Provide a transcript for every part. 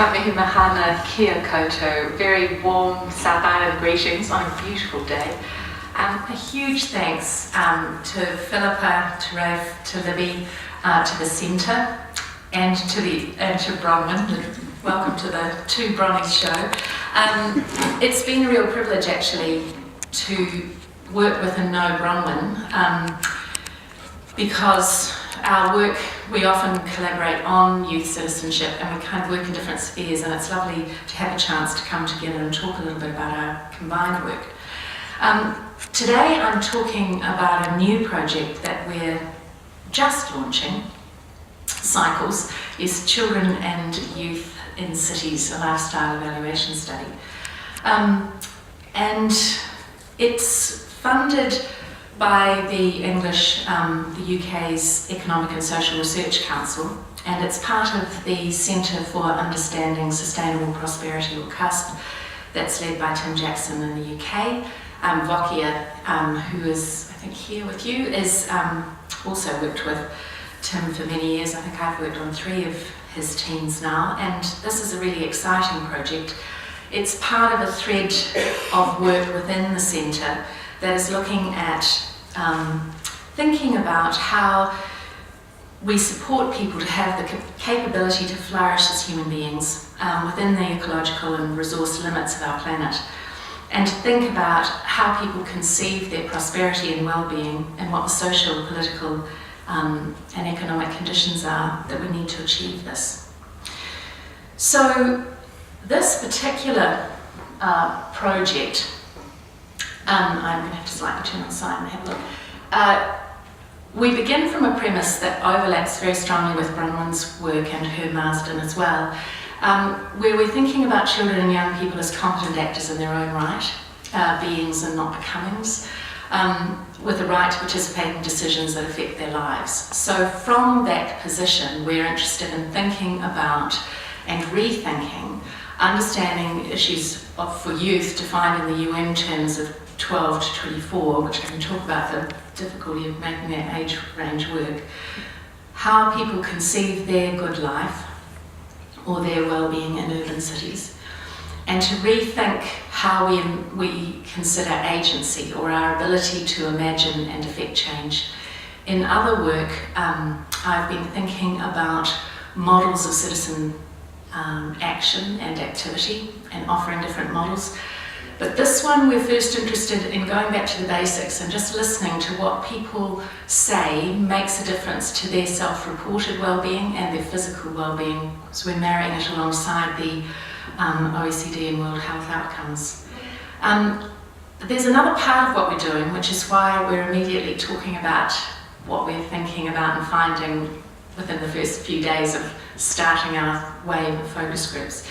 Kamehi Mahana Kia Koto, very warm South Island greetings on a beautiful day. A huge thanks to Philippa, to Rafe, to Libby, to the Centre, and to Bronwyn. Welcome to the Two Bronnies show. It's been a real privilege actually to work with and know Bronwyn because our work, we often collaborate on youth citizenship and we kind of work in different spheres, and it's lovely to have a chance to come together and talk a little bit about our combined work. Today I'm talking about a new project that we're just launching, Cycles, is Children and Youth in Cities, a lifestyle evaluation study. And it's funded by the UK's Economic and Social Research Council, and it's part of the Centre for Understanding Sustainable Prosperity, or CUSP, that's led by Tim Jackson in the UK. Vokia, who is, I think, here with you, is also worked with Tim for many years. I think I've worked on 3 of his teams now, and this is a really exciting project. It's part of a thread of work within the Centre that is looking at thinking about how we support people to have the capability to flourish as human beings within the ecological and resource limits of our planet, and to think about how people conceive their prosperity and well-being and what the social, political and economic conditions are that we need to achieve this. So this particular project, I'm going to have to slightly turn on the side and have a look. We begin from a premise that overlaps very strongly with Bronwyn's work and her Marsden as well, where we're thinking about children and young people as competent actors in their own right, beings and not becomings, with the right to participate in decisions that affect their lives. So from that position, we're interested in thinking about and rethinking understanding issues for youth defined in the UN terms of 12 to 24, which I can talk about the difficulty of making that age range work, how people conceive their good life or their well-being in urban cities, and to rethink how we consider agency or our ability to imagine and affect change. In other work, I've been thinking about models of citizen action and activity and offering different models. But this one, we're first interested in going back to the basics and just listening to what people say makes a difference to their self-reported well-being and their physical well-being. So we're marrying it alongside the OECD and World Health Outcomes. There's another part of what we're doing, which is why we're immediately talking about what we're thinking about and finding within the first few days of starting our wave of focus groups,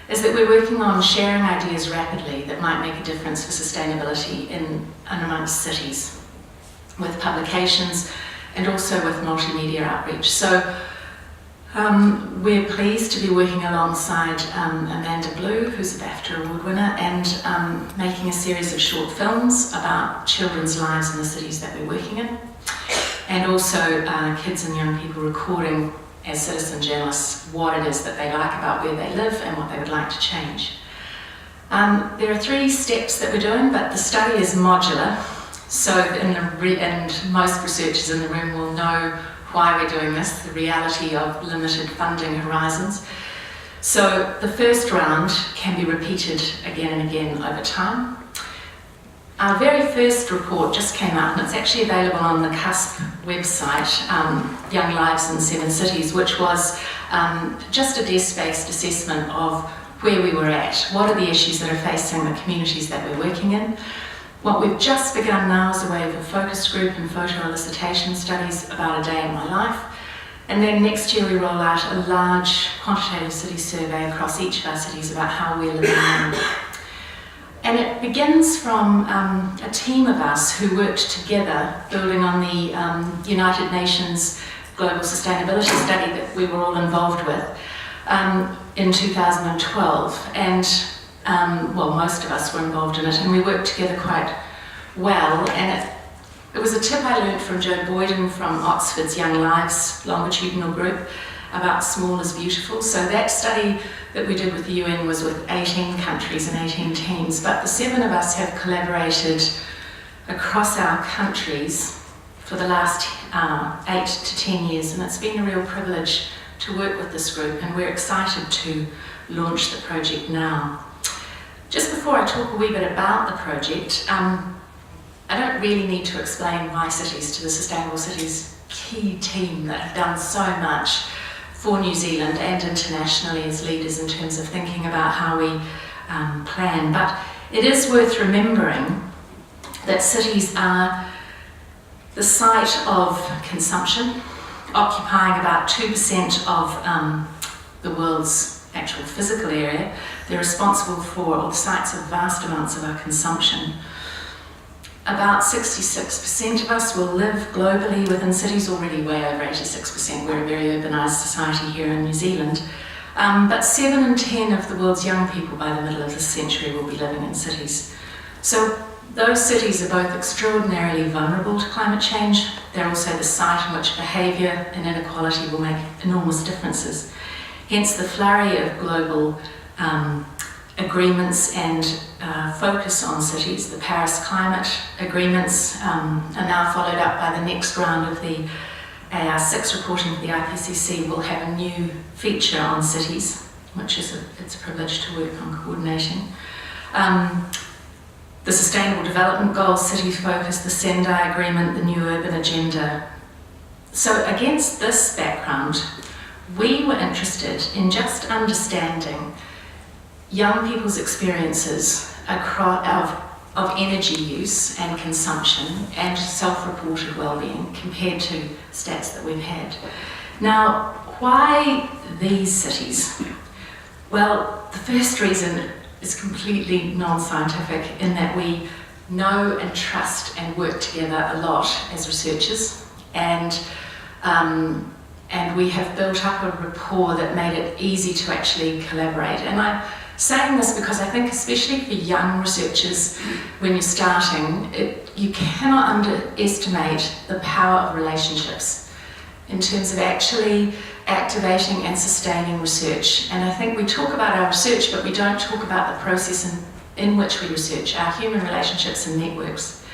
is that we're working on sharing ideas rapidly that might make a difference for sustainability in and amongst cities, with publications and also with multimedia outreach. So we're pleased to be working alongside Amanda Blue, who's a BAFTA award winner, and making a series of short films about children's lives in the cities that we're working in, and also kids and young people recording as citizen journalists what it is that they like about where they live and what they would like to change. There are 3 steps that we're doing, but the study is modular, so and most researchers in the room will know why we're doing this, the reality of limited funding horizons. So the first round can be repeated again and again over time. Our very first report just came out, and it's actually available on the CUSP website, Young Lives in 7 Cities, which was just a desk-based assessment of where we were at, what are the issues that are facing the communities that we're working in. What we've just begun now is a wave of focus group and photo elicitation studies about a day in my life. And then next year we roll out a large quantitative city survey across each of our cities about how we're living now. And it begins from a team of us who worked together building on the United Nations Global Sustainability Study that we were all involved with in 2012. And well, most of us were involved in it, and we worked together quite well. And it was a tip I learned from Joe Boyden from Oxford's Young Lives longitudinal group, about small is beautiful. So that study that we did with the UN was with 18 countries and 18 teams, but the 7 of us have collaborated across our countries for the last 8 to 10 years, and it's been a real privilege to work with this group, and we're excited to launch the project now. Just before I talk a wee bit about the project, I don't really need to explain why Cities to the Sustainable Cities key team that have done so much for New Zealand and internationally as leaders in terms of thinking about how we plan. But it is worth remembering that cities are the site of consumption, occupying about 2% of the world's actual physical area. They're responsible for, or the sites of vast amounts of our consumption. About 66% of us will live globally within cities, already way over 86%. We're a very urbanised society here in New Zealand. But 7 in 10 of the world's young people by the middle of this century will be living in cities. So those cities are both extraordinarily vulnerable to climate change. They're also the site in which behaviour and inequality will make enormous differences. Hence the flurry of global agreements and focus on cities. The Paris Climate Agreements are now followed up by the next round of the AR6 reporting for the IPCC will have a new feature on cities, which is it's a privilege to work on coordinating. The Sustainable Development Goals, City Focus, the Sendai Agreement, the New Urban Agenda. So against this background, we were interested in just understanding young people's experiences of energy use and consumption and self-reported well-being compared to stats that we've had. Now, why these cities? Well, the first reason is completely non-scientific in that we know and trust and work together a lot as researchers, and we have built up a rapport that made it easy to actually collaborate. And I'm saying this because I think especially for young researchers, when you're starting, you cannot underestimate the power of relationships in terms of actually activating and sustaining research. And I think we talk about our research, but we don't talk about the process in which we research, our human relationships and networks.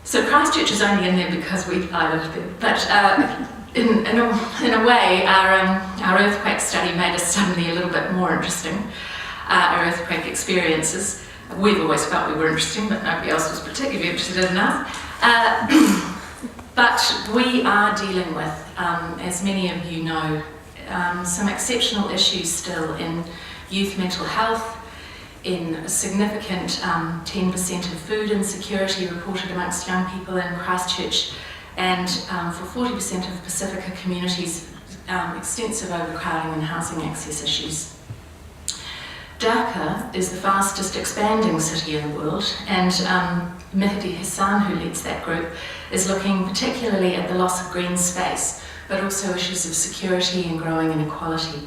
So Christchurch is only in there because I live there, but in a way, our earthquake study made us suddenly a little bit more interesting. Our earthquake experiences. We've always felt we were interesting, but nobody else was particularly interested in us. But we are dealing with, as many of you know, some exceptional issues still in youth mental health, in a significant 10% of food insecurity reported amongst young people in Christchurch, and for 40% of Pacifica communities, extensive overcrowding and housing access issues. Dhaka is the fastest expanding city in the world, and Mehdi Hassan, who leads that group, is looking particularly at the loss of green space, but also issues of security and growing inequality.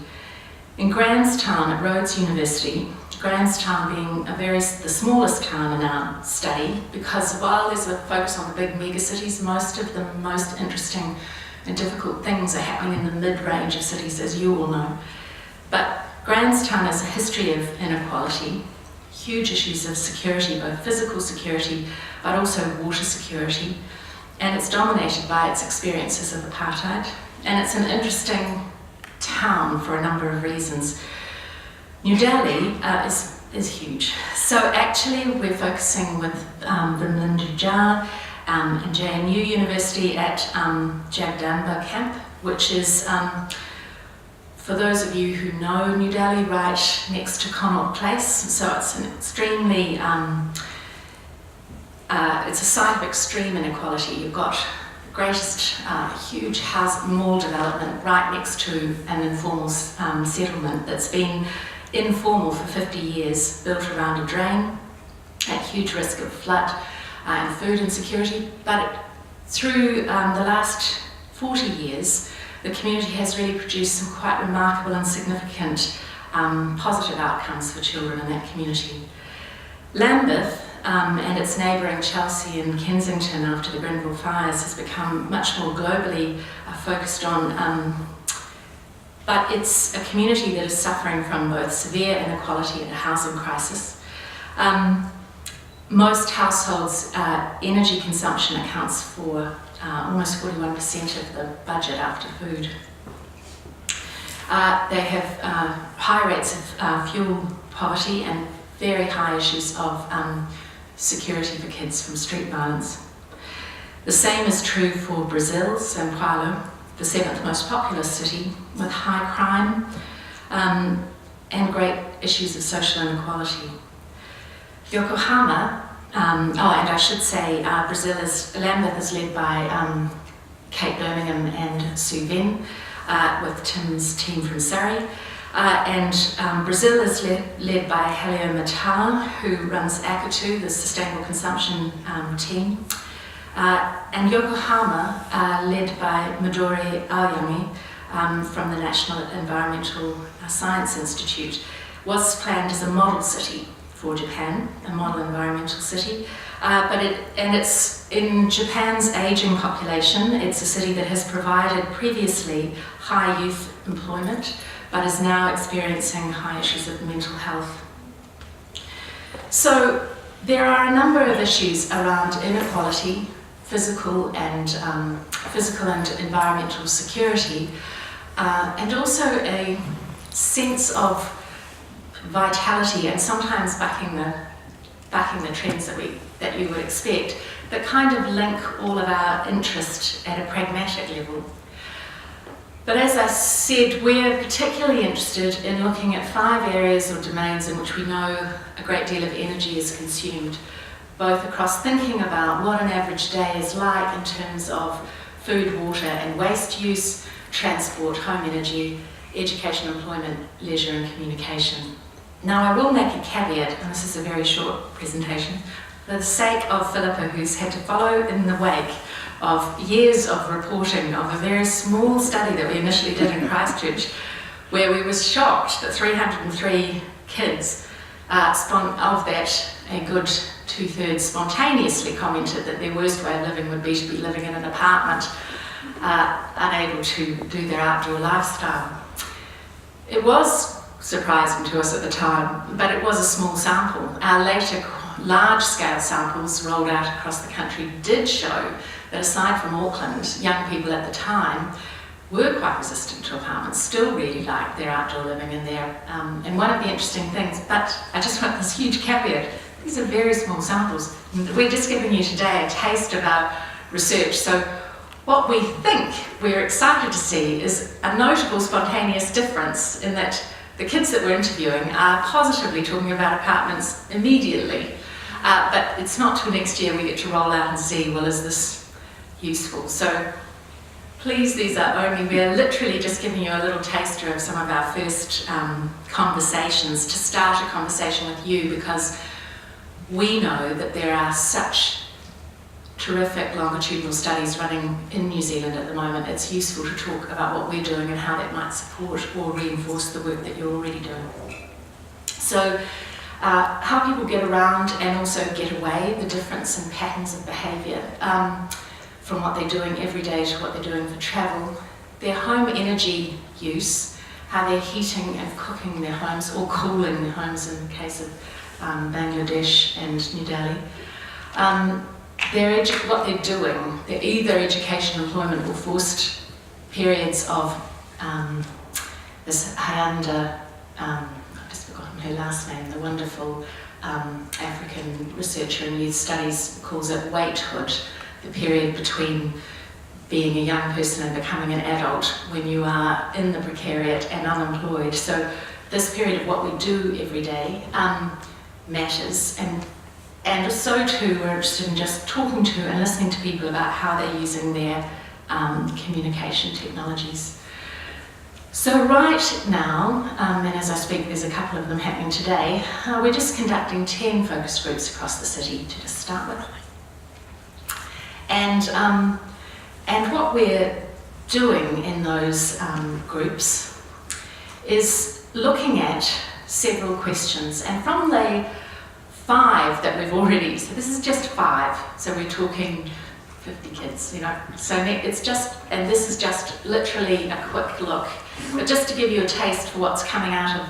In Grahamstown at Rhodes University, Grahamstown being the smallest town in our study, because while there's a focus on the big megacities, most of the most interesting and difficult things are happening in the mid-range of cities, as you all know. But Grahamstown has a history of inequality, huge issues of security, both physical security, but also water security, and it's dominated by its experiences of apartheid. And it's an interesting town for a number of reasons. New Delhi is huge. So actually we're focusing with the Mlindujar and JNU University at Jagdamba Camp, which is, for those of you who know New Delhi, right next to Connaught Place. So it's an extremely, it's a site of extreme inequality. You've got the greatest huge mall development right next to an informal settlement that's been informal for 50 years, built around a drain, at huge risk of flood and food insecurity. But through the last 40 years, the community has really produced some quite remarkable and significant positive outcomes for children in that community. Lambeth and its neighbouring Chelsea and Kensington after the Grenville fires has become much more globally focused on but it's a community that is suffering from both severe inequality and a housing crisis. Most households' energy consumption accounts for almost 41% of the budget after food. They have high rates of fuel poverty and very high issues of security for kids from street violence. The same is true for Brazil, Sao Paulo, the 7th most populous city, with high crime and great issues of social inequality. Yokohama, and I should say Lambeth is led by Kate Birmingham and Sue Venn, with Tim's team from Surrey. Brazil is led by Helio Matar, who runs Akatu, the Sustainable Consumption team. And Yokohama, led by Midori Aoyami from the National Environmental Science Institute, was planned as a model city for Japan, a model environmental city. It's in Japan's ageing population. It's a city that has provided previously high youth employment, but is now experiencing high issues of mental health. So there are a number of issues around inequality, physical and environmental security, and also a sense of vitality and sometimes backing the trends that you would expect, that kind of link all of our interest at a pragmatic level. But as I said, we're particularly interested in looking at 5 areas or domains in which we know a great deal of energy is consumed, both across thinking about what an average day is like in terms of food, water and waste use, transport, home energy, education, employment, leisure and communication. Now I will make a caveat, and this is a very short presentation, for the sake of Philippa, who's had to follow in the wake of years of reporting of a very small study that we initially did in Christchurch, where we were shocked that 303 kids, of that a good 2/3 spontaneously commented that their worst way of living would be to be living in an apartment, unable to do their outdoor lifestyle. It was surprising to us at the time, but it was a small sample. Our later large-scale samples rolled out across the country did show that aside from Auckland, young people at the time were quite resistant to apartments, still really liked their outdoor living and and one of the interesting things, but I just want this huge caveat, these are very small samples. We're just giving you today a taste of our research. So what we think we're excited to see is a notable spontaneous difference in that the kids that we're interviewing are positively talking about apartments immediately, but it's not till next year we get to roll out and see, well, is this useful? So please, we're literally just giving you a little taster of some of our first conversations to start a conversation with you, because we know that there are such terrific longitudinal studies running in New Zealand at the moment. It's useful to talk about what we're doing and how that might support or reinforce the work that you're already doing. So how people get around and also get away, the difference in patterns of behaviour from what they're doing every day to what they're doing for travel, their home energy use, how they're heating and cooking their homes or cooling their homes in the case of Bangladesh and New Delhi. What they're doing, they're either education, employment or forced periods of this Hyanda, I've just forgotten her last name, the wonderful African researcher in youth studies calls it waithood, the period between being a young person and becoming an adult when you are in the precariat and unemployed. So this period of what we do every day matters, and so too we're interested in just talking to and listening to people about how they're using their communication technologies. So right now, and as I speak there's a couple of them happening today, we're just conducting 10 focus groups across the city to just start with. And what we're doing in those groups is looking at several questions, and from the 5 that we've already, so this is just 5, so we're talking 50 kids, you know. So it's just, and this is just literally a quick look, but just to give you a taste for what's coming out of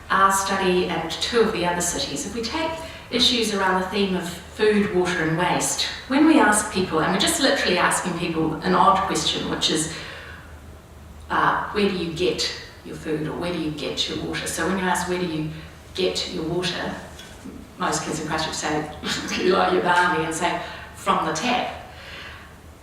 our study and 2 of the other cities. If we take issues around the theme of food, water and waste, when we ask people, and we're just literally asking people an odd question, which is, where do you get your food, or where do you get your water? So when you ask where do you get your water, most kids in Christchurch say, you like your barley, and say, from the tap.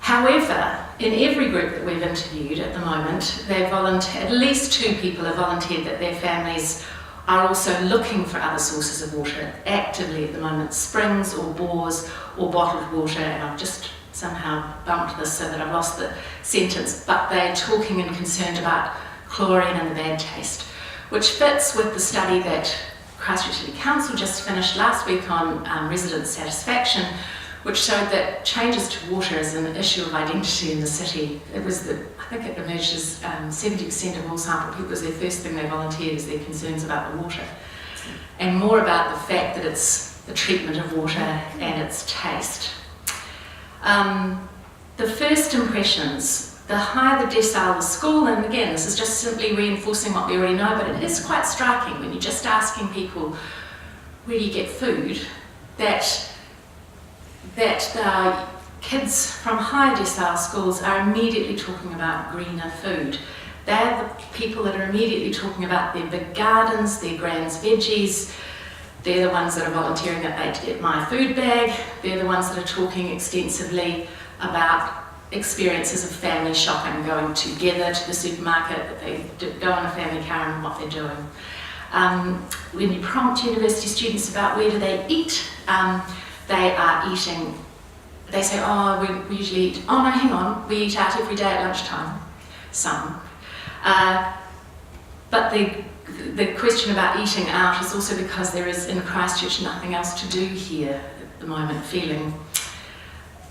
However, in every group that we've interviewed at the moment, at least 2 people have volunteered that their families are also looking for other sources of water actively at the moment, springs or bores or bottled water, and I've just somehow bumped this so that I've lost the sentence, but they're talking and concerned about chlorine and the bad taste, which fits with the study that Christchurch City Council just finished last week on resident satisfaction, which showed that changes to water is an issue of identity in the city. I think it emerged as 70% of all sample people, was their first thing they volunteered is their concerns about the water. And more about the fact that it's the treatment of water and its taste. The first impressions, the higher the decile the school, and again, this is just simply reinforcing what we already know, but it is quite striking when you're just asking people, where do you get food, that the kids from higher decile schools are immediately talking about greener food. They're the people that are immediately talking about their big gardens, their grand's veggies. They're the ones that are volunteering that they get my food bag. They're the ones that are talking extensively about experiences of family shopping, going together to the supermarket, that they go in a family car and what they're doing. When you prompt university students about where do they eat, they are eating, they say, oh, we usually eat, oh no, hang on, we eat out every day at lunchtime, some. But the question about eating out is also because there is in Christchurch nothing else to do here at the moment, feeling.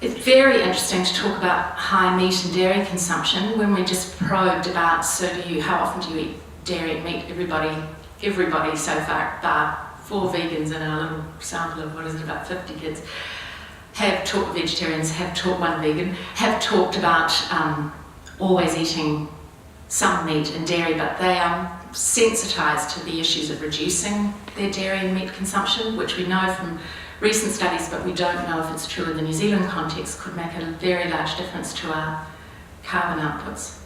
It's very interesting to talk about high meat and dairy consumption when we just probed about, how often do you eat dairy and meat? Everybody so far, bar 4 vegans in our little sample of, about 50 kids, have talked, vegetarians have talked, 1 vegan, have talked about always eating some meat and dairy, but they are sensitised to the issues of reducing their dairy and meat consumption, which we know from recent studies, but we don't know if it's true in the New Zealand context, could make a very large difference to our carbon outputs.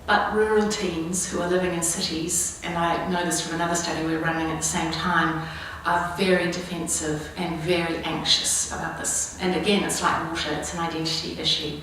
But rural teens who are living in cities, and I know this from another study we're running at the same time, are very defensive and very anxious about this. And again, it's like water, it's an identity issue.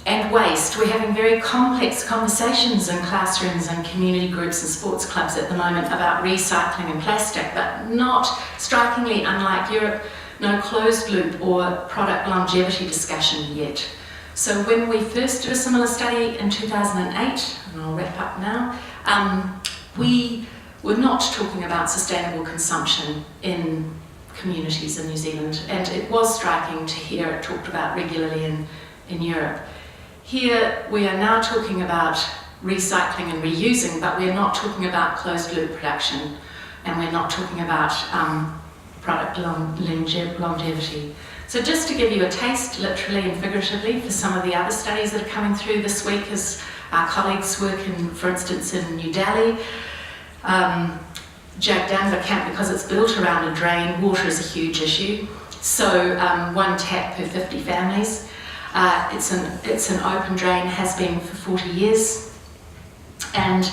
And waste. We're having very complex conversations in classrooms and community groups and sports clubs at the moment about recycling and plastic, but not, strikingly unlike Europe, no closed loop or product longevity discussion yet. So when we first did a similar study in 2008, and I'll wrap up now, we were not talking about sustainable consumption in communities in New Zealand, and it was striking to hear it talked about regularly in Europe. Here we are now talking about recycling and reusing, but we're not talking about closed loop production, and we're not talking about product longevity. So just to give you a taste, literally and figuratively, for some of the other studies that are coming through this week as our colleagues work in, for instance, in New Delhi, Jagdamba camp, because it's built around a drain, water is a huge issue. So 1 tap per 50 families. It's an open drain, has been for 40 years. And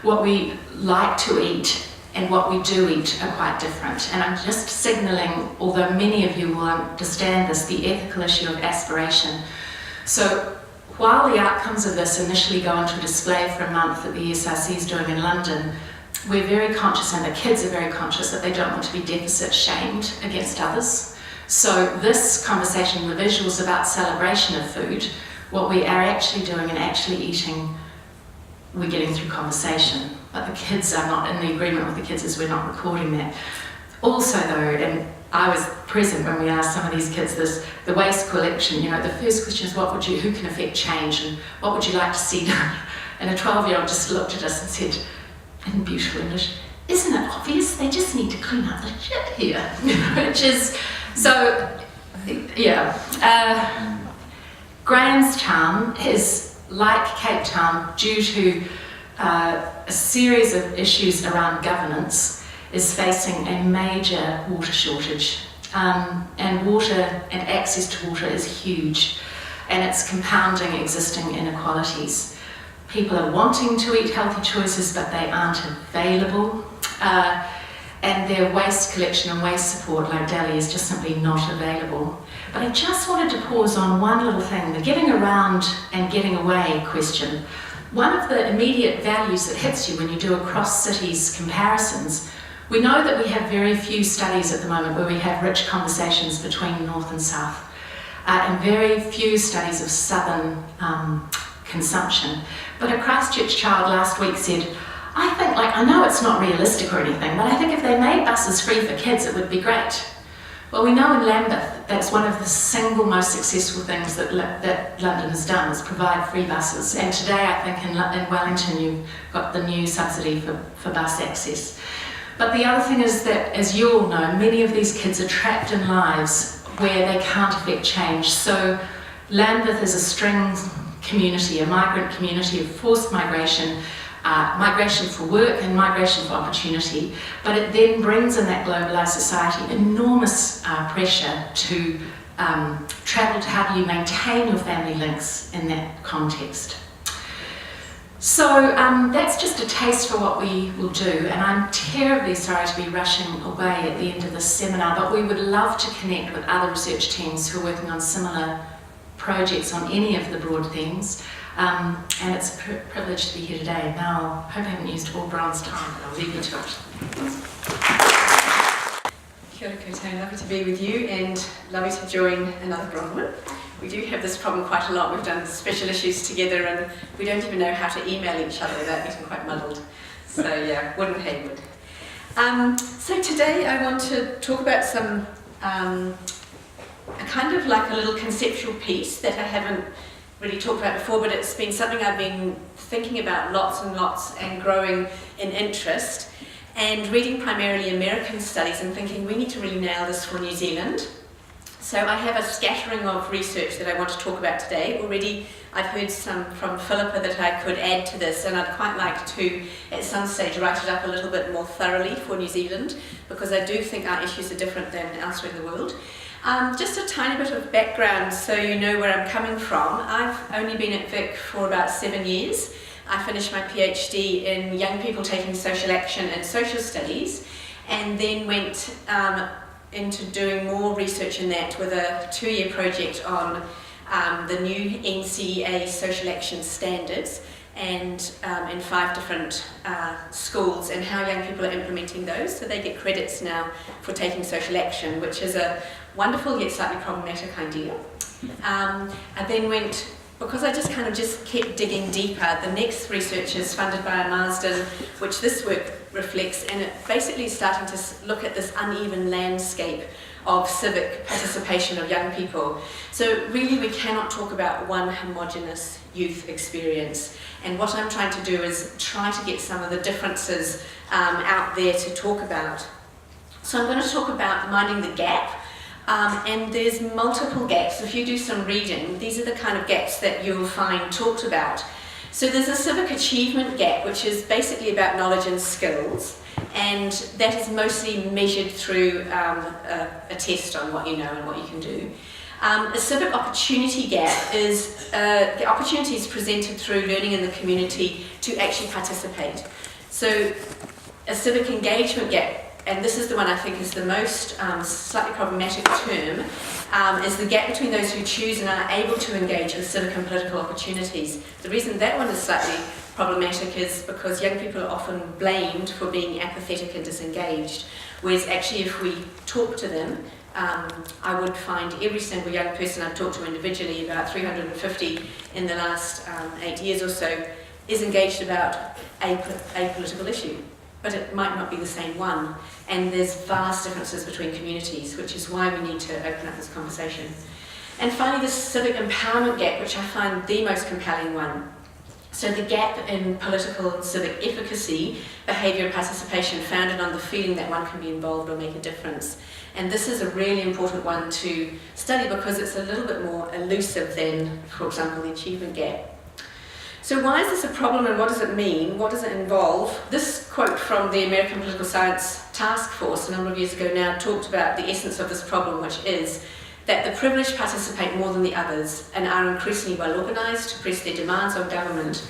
what we like to eat and what we do eat are quite different. And I'm just signalling, although many of you will understand this, the ethical issue of aspiration. So while the outcomes of this initially go onto a display for a month that the ESRC is doing in London, we're very conscious, and the kids are very conscious, that they don't want to be deficit shamed against others. So this conversation, the visuals about celebration of food, what we are actually doing and actually eating, we're getting through conversation. But the kids are not, in the agreement with the kids is we're not recording that. Also though, and I was present when we asked some of these kids this, the waste collection, the first question is who can affect change and what would you like to see done? And a 12-year-old just looked at us and said, in beautiful English, isn't it obvious? They just need to clean up the shit here. Which is, so Grahamstown is like Cape Town due to a series of issues around governance, is facing a major water shortage. And water and access to water is huge, and it's compounding existing inequalities. People are wanting to eat healthy choices, but they aren't available. And their waste collection and waste support, like Delhi, is just simply not available. But I just wanted to pause on one little thing, the getting around and getting away question. One of the immediate values that hits you when you do across cities comparisons, we know that we have very few studies at the moment where we have rich conversations between North and South, and very few studies of southern consumption. But a Christchurch child last week said, I know it's not realistic or anything, but I think if they made buses free for kids, it would be great. Well, we know in Lambeth, that's one of the single most successful things that London has done, is provide free buses. And today, I think in Wellington, you've got the new subsidy for bus access. But the other thing is that, as you all know, many of these kids are trapped in lives where they can't affect change. So Lambeth is a string community, a migrant community of forced migration, migration for work and migration for opportunity, but it then brings in that globalised society enormous pressure to travel to how do you maintain your family links in that context. So that's just a taste for what we will do, and I'm terribly sorry to be rushing away at the end of this seminar, but we would love to connect with other research teams who are working on similar projects on any of the broad themes. And it's a privilege to be here today. Now, I hope I haven't used all Brian's time, but I'll leave you to it. Kia ora koutou, lovely to be with you and lovely to join another Bronwyn. We do have this problem quite a lot. We've done special issues together and we don't even know how to email each other without getting quite muddled. So yeah, Bronwyn Hayward. So today I want to talk about some, a kind of like a little conceptual piece that I haven't really talked about before, but it's been something I've been thinking about lots and lots and growing in interest, and reading primarily American studies and thinking we need to really nail this for New Zealand. So I have a scattering of research that I want to talk about today. Already I've heard some from Philippa that I could add to this, and I'd quite like to at some stage write it up a little bit more thoroughly for New Zealand, because I do think our issues are different than elsewhere in the world. Just a tiny bit of background so you know where I'm coming from. I've only been at Vic for about 7 years. I finished my PhD in young people taking social action and social studies, and then went into doing more research in that with a 2-year project on the new NCEA social action standards, and in 5 different schools, and how young people are implementing those. So they get credits now for taking social action, which is a wonderful yet slightly problematic idea. I then went, because I just kept digging deeper, the next research is funded by Marsden, which this work reflects, and it basically is starting to look at this uneven landscape of civic participation of young people. So really we cannot talk about one homogenous youth experience, and what I'm trying to do is try to get some of the differences out there to talk about. So I'm going to talk about minding the gap. And there's multiple gaps. If you do some reading, these are the kind of gaps that you'll find talked about. So there's a civic achievement gap, which is basically about knowledge and skills, and that is mostly measured through a test on what you know and what you can do. A civic opportunity gap is the opportunities presented through learning in the community to actually participate. So a civic engagement gap, and this is the one I think is the most slightly problematic term, is the gap between those who choose and are able to engage with civic and political opportunities. The reason that one is slightly problematic is because young people are often blamed for being apathetic and disengaged, whereas actually if we talk to them, I would find every single young person I've talked to individually, about 350 in the last 8 years or so, is engaged about a political issue. But it might not be the same one, and there's vast differences between communities, which is why we need to open up this conversation. And finally, the civic empowerment gap, which I find the most compelling one. So the gap in political and civic efficacy, behaviour and participation founded on the feeling that one can be involved or make a difference. And this is a really important one to study because it's a little bit more elusive than, for example, the achievement gap. So why is this a problem and what does it mean? What does it involve? This quote from the American Political Science Task Force a number of years ago now talked about the essence of this problem, which is that the privileged participate more than the others and are increasingly well organised to press their demands on government.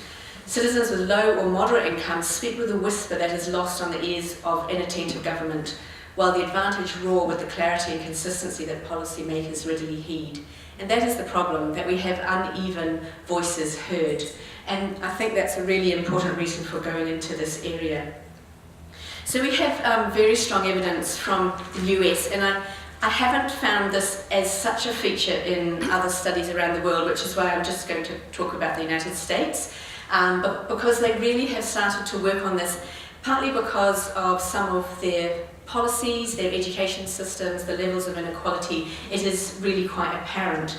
Citizens with low or moderate incomes speak with a whisper that is lost on the ears of inattentive government, while the advantage roar with the clarity and consistency that policymakers readily heed. And that is the problem, that we have uneven voices heard. And I think that's a really important reason for going into this area. So we have very strong evidence from the US, and I haven't found this as such a feature in other studies around the world, which is why I'm just going to talk about the United States, but because they really have started to work on this, partly because of some of their policies, their education systems, the levels of inequality, it is really quite apparent.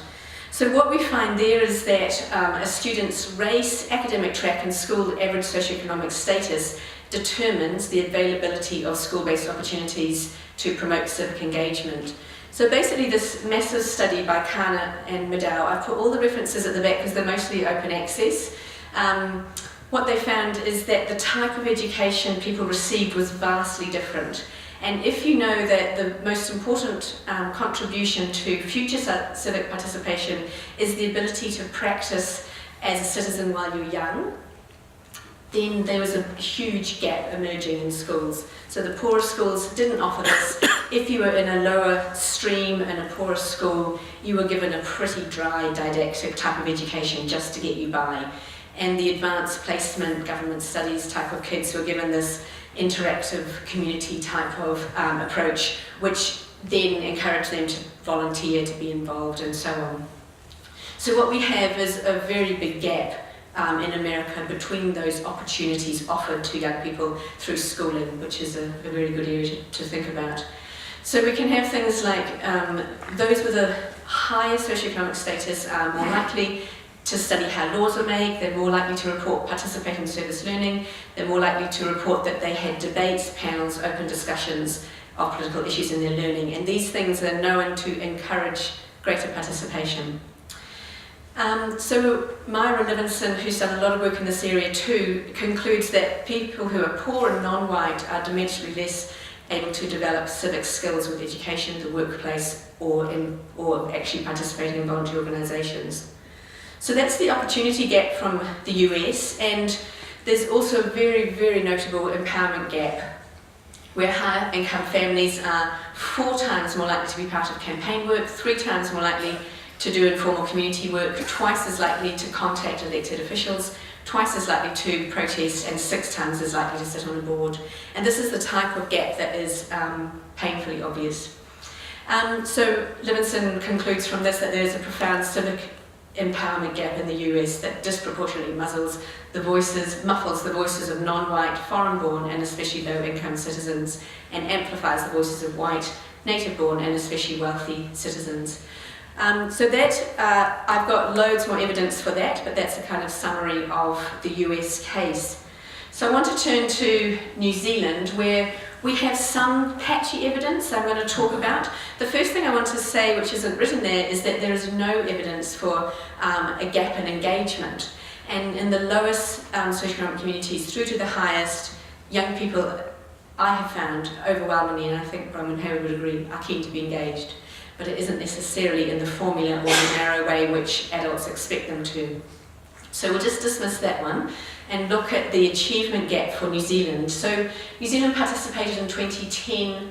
So what we find there is that a student's race, academic track and school average socioeconomic status determines the availability of school-based opportunities to promote civic engagement. So basically this massive study by Kana and Maddow, I've put all the references at the back because they're mostly open access. What they found is that the type of education people received was vastly different. And if you know that the most important contribution to future civic participation is the ability to practice as a citizen while you're young, then there was a huge gap emerging in schools. So the poorer schools didn't offer this. If you were in a lower stream in a poorer school, you were given a pretty dry, didactic type of education just to get you by. And the advanced placement, government studies type of kids were given this interactive community type of approach, which then encouraged them to volunteer, to be involved and so on. So what we have is a very big gap in America between those opportunities offered to young people through schooling, which is a very good area to think about. So we can have things like those with a higher socioeconomic status are more likely to study how laws are made, they're more likely to report participate in service learning, they're more likely to report that they had debates, panels, open discussions of political issues in their learning, and these things are known to encourage greater participation. So Myra Livingston, who's done a lot of work in this area too, concludes that people who are poor and non-white are dimensionally less able to develop civic skills with education, the workplace, or actually participating in voluntary organisations. So that's the opportunity gap from the US, and there's also a very, very notable empowerment gap, where higher income families are 4 times more likely to be part of campaign work, 3 times more likely to do informal community work, twice as likely to contact elected officials, twice as likely to protest, and 6 times as likely to sit on a board. And this is the type of gap that is painfully obvious. So Livingston concludes from this that there is a profound civic empowerment gap in the US that disproportionately muffles the voices of non-white, foreign-born and especially low-income citizens, and amplifies the voices of white, native-born and especially wealthy citizens. So that, I've got loads more evidence for that, but that's a kind of summary of the US case. So I want to turn to New Zealand, where we have some patchy evidence I'm going to talk about. The first thing I want to say, which isn't written there, is that there is no evidence for a gap in engagement. And in the lowest socioeconomic communities through to the highest, young people, I have found overwhelmingly, and I think Bronwyn Hayward would agree, are keen to be engaged. But it isn't necessarily in the formula or the narrow way which adults expect them to. So we'll just dismiss that one and look at the achievement gap for New Zealand. So New Zealand participated in 2010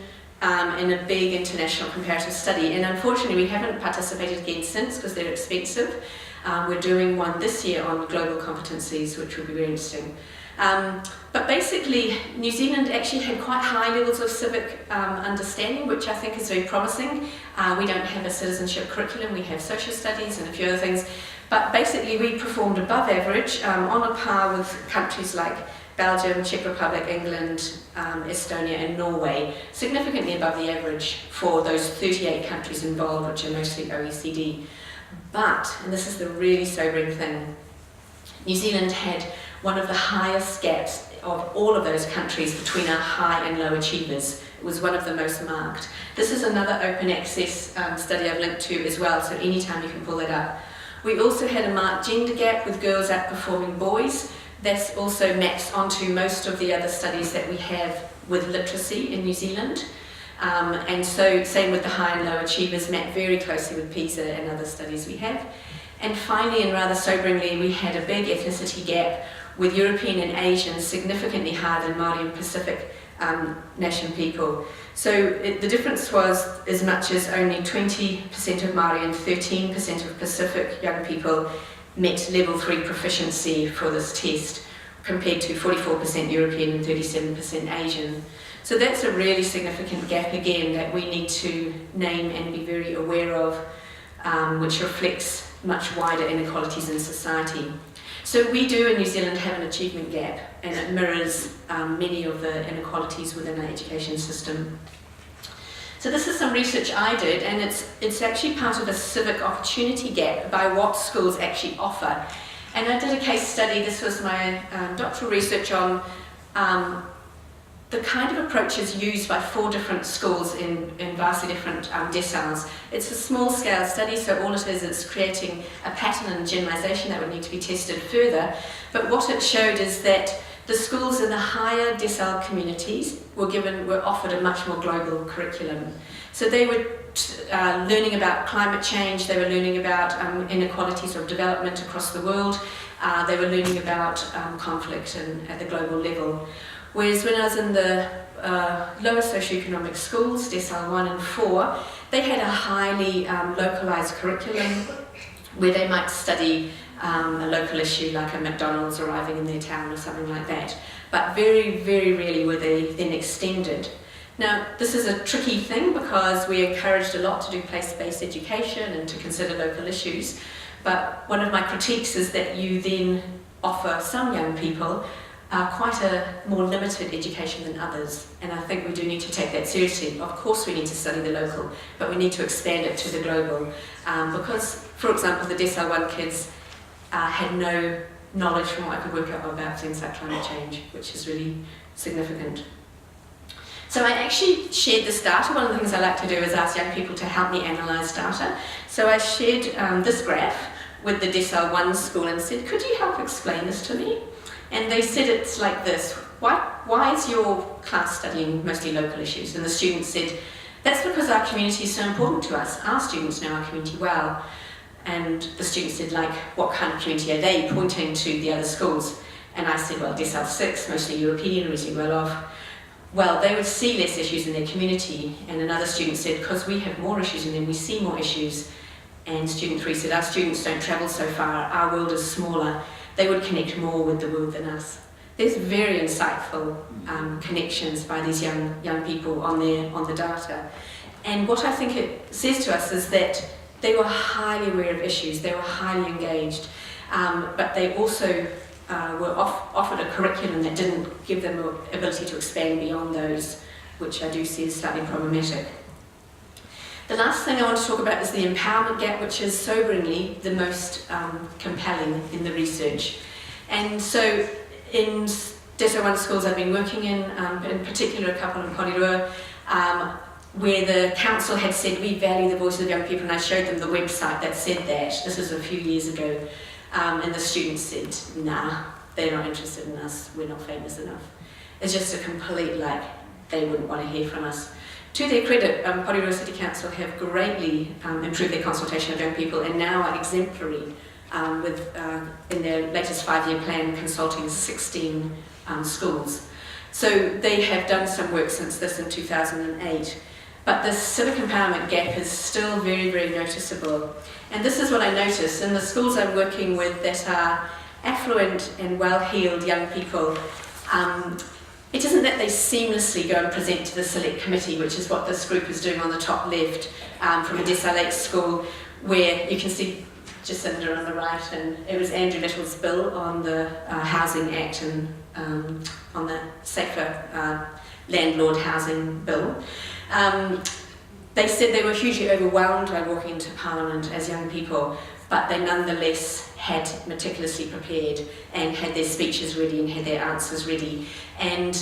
in a big international comparative study, and unfortunately we haven't participated again since because they're expensive. We're doing one this year on global competencies, which will be very interesting. But basically, New Zealand actually had quite high levels of civic understanding, which I think is very promising. We don't have a citizenship curriculum, we have social studies and a few other things. But basically, we performed above average, on a par with countries like Belgium, Czech Republic, England, Estonia and Norway, significantly above the average for those 38 countries involved, which are mostly OECD. But, and this is the really sobering thing, New Zealand had one of the highest gaps of all of those countries between our high and low achievers. It was one of the most marked. This is another open access study I've linked to as well, so anytime you can pull that up. We also had a marked gender gap with girls outperforming boys. That's also maps onto most of the other studies that we have with literacy in New Zealand. And so same with the high and low achievers, map very closely with PISA and other studies we have. And finally, and rather soberingly, we had a big ethnicity gap with European and Asian significantly higher than Māori and Pacific nation people. So the difference was as much as only 20% of Māori and 13% of Pacific young people met level 3 proficiency for this test, compared to 44% European and 37% Asian. So that's a really significant gap again that we need to name and be very aware of, which reflects much wider inequalities in society. So we do in New Zealand have an achievement gap, and it mirrors many of the inequalities within our education system. So this is some research I did, and it's actually part of a civic opportunity gap by what schools actually offer. And I did a case study. This was my doctoral research on the kind of approaches used by 4 different schools in vastly different deciles. It's a small scale study, so all it is creating a pattern and generalisation that would need to be tested further. But what it showed is that the schools in the higher decile communities were offered a much more global curriculum. So they were learning about climate change, they were learning about inequalities of development across the world, they were learning about conflict at the global level. Whereas when I was in the lower socioeconomic schools, decile 1 and 4, they had a highly localised curriculum where they might study a local issue like a McDonald's arriving in their town or something like that. But very, very rarely were they then extended. Now, this is a tricky thing because we're encouraged a lot to do place-based education and to consider local issues. But one of my critiques is that you then offer some young people quite a more limited education than others, and I think we do need to take that seriously. Of course we need to study the local, but we need to expand it to the global, because, for example, the decile 1 kids had no knowledge from what I could work out about things like climate change, which is really significant. So I actually shared this data. One of the things I like to do is ask young people to help me analyse data. So I shared this graph with the decile 1 school and said, could you help explain this to me? And they said it's like this: why is your class studying mostly local issues? And the students said, that's because our community is so important to us. Our students know our community well. And the students said, like, what kind of community are they, pointing to the other schools? And I said, well, decile 6, mostly European, reasonably well off. Well, they would see less issues in their community. And another student said, because we have more issues in them, we see more issues. And student 3 said, our students don't travel so far, our world is smaller. They would connect more with the world than us. There's very insightful connections by these young people on the data. And what I think it says to us is that they were highly aware of issues, they were highly engaged, but they also were offered a curriculum that didn't give them the ability to expand beyond those, which I do see as slightly problematic. The last thing I want to talk about is the empowerment gap, which is soberingly the most compelling in the research. And so in decile 1 schools I've been working in particular a couple in Porirua, where the council had said we value the voices of young people, and I showed them the website that said that. This was a few years ago, and the students said, nah, they're not interested in us, we're not famous enough. It's just a complete, like, they wouldn't want to hear from us. To their credit, Porirua City Council have greatly improved their consultation of young people and now are exemplary in their latest 5-year plan consulting 16 schools. So they have done some work since this in 2008. But the civic empowerment gap is still very, very noticeable. And this is what I notice in the schools I'm working with that are affluent and well-heeled young people. It isn't that they seamlessly go and present to the select committee, which is what this group is doing on the top left, from a decile 8 school, where you can see Jacinda on the right, and it was Andrew Little's bill on the Housing Act and on the safer landlord housing bill. They said they were hugely overwhelmed by walking into Parliament as young people, but they nonetheless had meticulously prepared and had their speeches ready and had their answers ready, and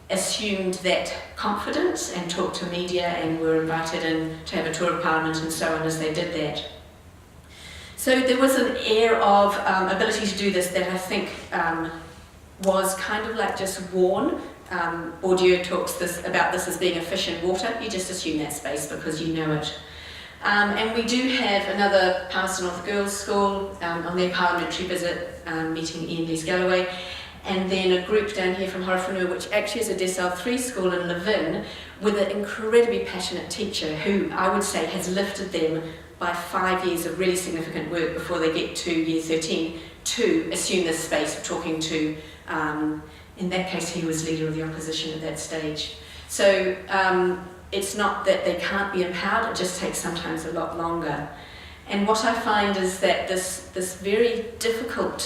assumed that confidence and talked to media and were invited in to have a tour of Parliament and so on as they did that. So there was an air of ability to do this that I think was kind of like just worn. Bourdieu talks about this as being a fish in water. You just assume that space because you know it. And we do have another Palmerston North Girls' School on their parliamentary visit, meeting Ian Lees-Galloway, and then a group down here from Horowhenua, which actually is a Decile 3 school in Levin, with an incredibly passionate teacher who I would say has lifted them by 5 years of really significant work before they get to year 13 to assume this space of talking to, in that case he was leader of the opposition at that stage. So it's not that they can't be empowered, it just takes sometimes a lot longer. And what I find is that this very difficult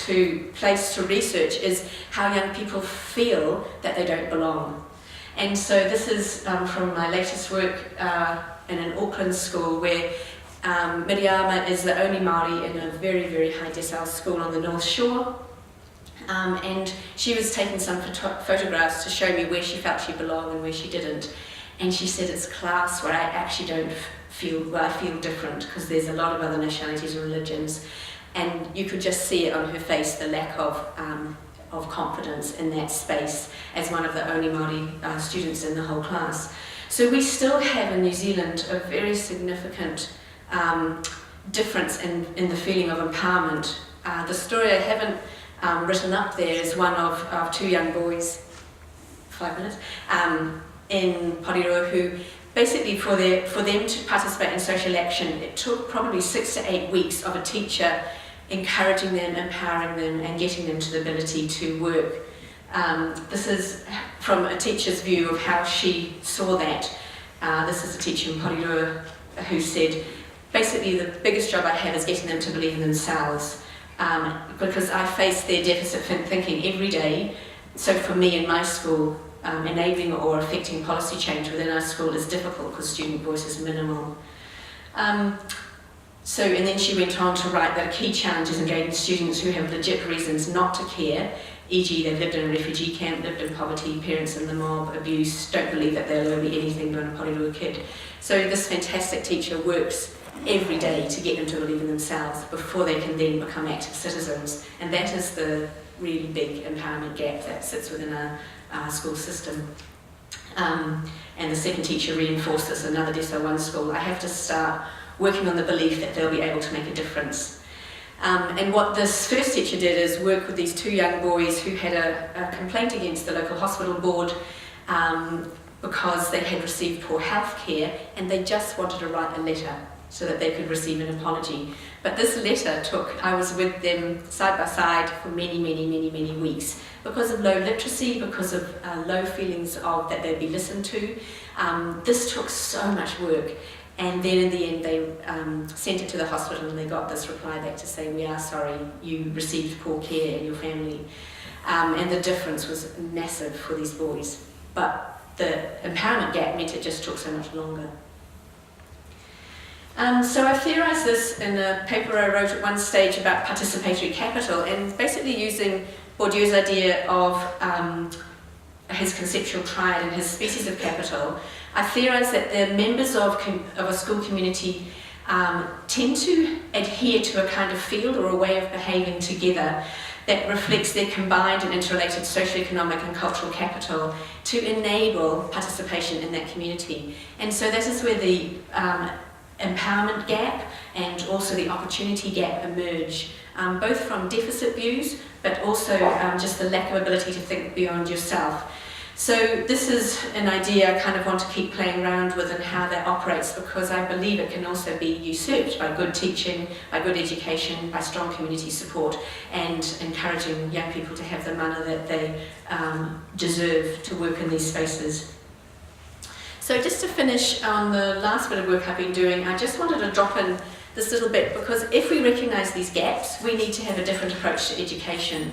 place to research is how young people feel that they don't belong. And so this is from my latest work in an Auckland school where Miriama is the only Māori in a very, very high decile school on the North Shore. And she was taking some photographs to show me where she felt she belonged and where she didn't. And she said, it's class where I actually don't feel, well, I feel different because there's a lot of other nationalities and religions. And you could just see it on her face, the lack of confidence in that space as one of the only Māori students in the whole class. So we still have in New Zealand a very significant difference in the feeling of empowerment. The story I haven't written up there is one of two young boys, 5 minutes, in Porirua who basically for them to participate in social action, it took probably 6 to 8 weeks of a teacher encouraging them, empowering them and getting them to the ability to work. This is from a teacher's view of how she saw that. This is a teacher in Porirua who said, basically the biggest job I have is getting them to believe in themselves. Because I face their deficit thinking every day. So for me in my school, enabling or affecting policy change within our school is difficult because student voice is minimal. And then she went on to write that a key challenge is engaging students who have legit reasons not to care, e.g. they've lived in a refugee camp, lived in poverty, parents in the mob, abuse, don't believe that they'll ever be anything but a Porirua kid. So this fantastic teacher works every day to get them to believe in themselves before they can then become active citizens. And that is the really big empowerment gap that sits within our school system. And the second teacher reinforced this, another Decile 1 school. I have to start working on the belief that they'll be able to make a difference. And what this first teacher did is work with these two young boys who had a complaint against the local hospital board because they had received poor health care and they just wanted to write a letter so that they could receive an apology. But this letter I was with them side by side for many, many, many, many weeks because of low literacy, because of low feelings of that they'd be listened to. This took so much work. And then in the end they sent it to the hospital and they got this reply back to say, we are sorry, you received poor care in your family. And the difference was massive for these boys. But the empowerment gap meant it just took so much longer. So I theorised this in a paper I wrote at one stage about participatory capital and basically using Bourdieu's idea of his conceptual triad and his species of capital. I theorised that the members of a school community tend to adhere to a kind of field or a way of behaving together that reflects their combined and interrelated socioeconomic and cultural capital to enable participation in that community. And so that is where the empowerment gap and also the opportunity gap emerge, both from deficit views, but also just the lack of ability to think beyond yourself. So this is an idea I kind of want to keep playing around with and how that operates because I believe it can also be usurped by good teaching, by good education, by strong community support and encouraging young people to have the mana that they deserve to work in these spaces. So just to finish on the last bit of work I've been doing, I just wanted to drop in this little bit because if we recognise these gaps, we need to have a different approach to education.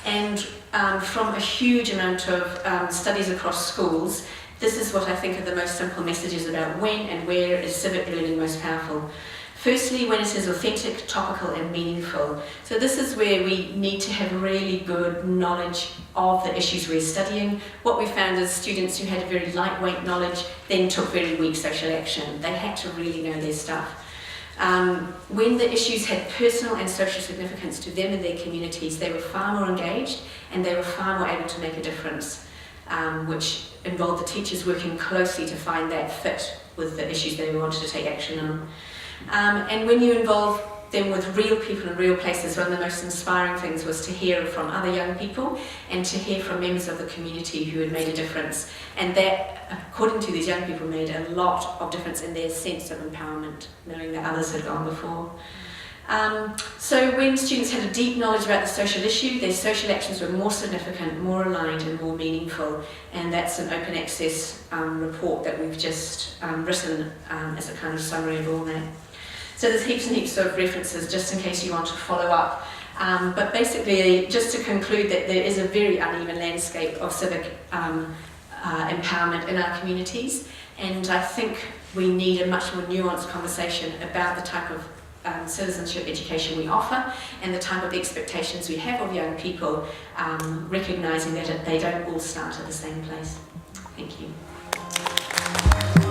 And from a huge amount of studies across schools, this is what I think are the most simple messages about when and where is civic learning most powerful. Firstly, when it is authentic, topical and meaningful. So this is where we need to have really good knowledge of the issues we're studying. What we found is students who had a very lightweight knowledge then took very weak social action. They had to really know their stuff. When the issues had personal and social significance to them and their communities, they were far more engaged and they were far more able to make a difference, which involved the teachers working closely to find that fit with the issues they wanted to take action on. And when you involve them with real people in real places, one of the most inspiring things was to hear from other young people and to hear from members of the community who had made a difference. And that, according to these young people, made a lot of difference in their sense of empowerment, knowing that others had gone before. So when students had a deep knowledge about the social issue, their social actions were more significant, more aligned and more meaningful. And that's an open access report that we've just written as a kind of summary of all that. So there's heaps and heaps of references just in case you want to follow up. But basically, just to conclude that there is a very uneven landscape of civic empowerment in our communities. And I think we need a much more nuanced conversation about the type of citizenship education we offer and the type of expectations we have of young people, recognising that they don't all start at the same place. Thank you.